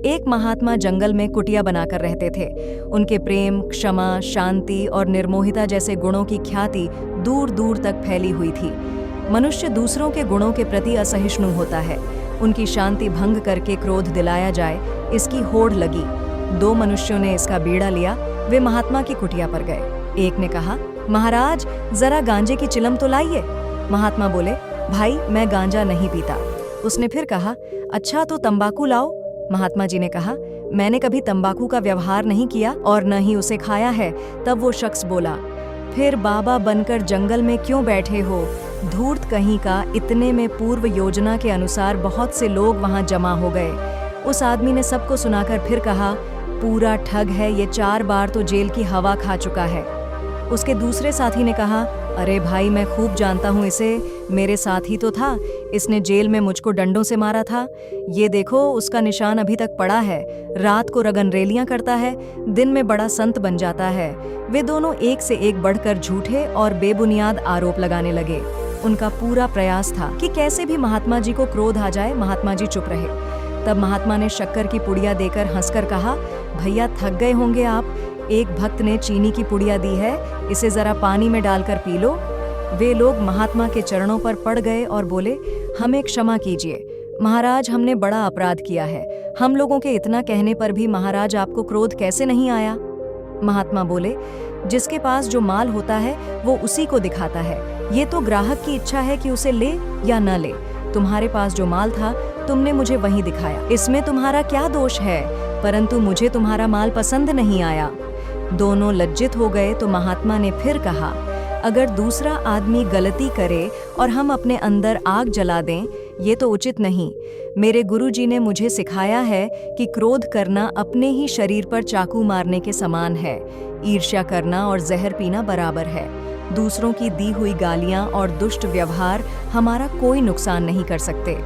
एक महात्मा जंगल में कुटिया बनाकर रहते थे। उनके प्रेम, क्षमा, शांति और निर्मोहिता जैसे गुणों की ख्याति दूर दूर तक फैली हुई थी। मनुष्य दूसरों के गुणों के प्रति असहिष्णु होता है। उनकी शांति भंग करके क्रोध दिलाया जाए, इसकी होड़ लगी। दो मनुष्यों ने इसका बीड़ा लिया। वे महात्मा की कुटिया पर गए। एक ने कहा, महाराज जरा गांजे की चिलम तो लाइए। महात्मा बोले, भाई मैं गांजा नहीं पीता। उसने फिर कहा, अच्छा तो तंबाकू लाओ। महात्मा जी ने कहा, मैंने कभी तंबाकू का व्यवहार नहीं किया और न ही उसे खाया है। तब वो शख्स बोला, फिर बाबा बनकर जंगल में क्यों बैठे हो? धूर्त कहीं का। इतने में पूर्व योजना के अनुसार बहुत से लोग वहां जमा हो गए। उस आदमी ने सबको सुनाकर फिर कहा, पूरा ठग है, ये 4 बार तो जेल की हवा खा चुका है। उसके दूसरे साथी ने कहा, अरे भाई मैं खूब जानता हूँ इसे, मेरे साथ ही तो था, इसने जेल में मुझको डंडों से मारा था। ये देखो उसका निशान अभी तक पड़ा है। रात को रगनरेलियां करता है, दिन में बड़ा संत बन जाता है। वे दोनों एक से एक बढ़कर झूठे और बेबुनियाद आरोप लगाने लगे। उनका पूरा प्रयास था कि कैसे भी महात्मा जी को क्रोध आ जाए। महात्मा जी चुप रहे। तब महात्मा ने शक्कर की पुड़िया देकर हंसकर कहा, भैया थक गए होंगे आप, एक भक्त ने चीनी की पुड़िया दी है, इसे जरा पानी में डालकर पी लो। वे लोग महात्मा के चरणों पर पड़ गए और बोले, हमें क्षमा कीजिए महाराज, हमने बड़ा अपराध किया है। हम लोगों के इतना कहने पर भी महाराज आपको क्रोध कैसे नहीं आया? महात्मा बोले, जिसके पास जो माल होता है वो उसी को दिखाता है। ये तो ग्राहक की इच्छा है कि उसे ले या न ले। तुम्हारे पास जो माल था तुमने मुझे वहीं दिखाया, इसमें तुम्हारा क्या दोष है? परंतु मुझे तुम्हारा माल पसंद नहीं आया। दोनों लज्जित हो गए तो महात्मा ने फिर कहा, अगर दूसरा आदमी गलती करे और हम अपने अंदर आग जला दें, ये तो उचित नहीं। मेरे गुरुजी ने मुझे सिखाया है कि क्रोध करना अपने ही शरीर पर चाकू मारने के समान है। ईर्ष्या करना और जहर पीना बराबर है। दूसरों की दी हुई गालियां और दुष्ट व्यवहार हमारा कोई नुकसान नहीं कर सकते।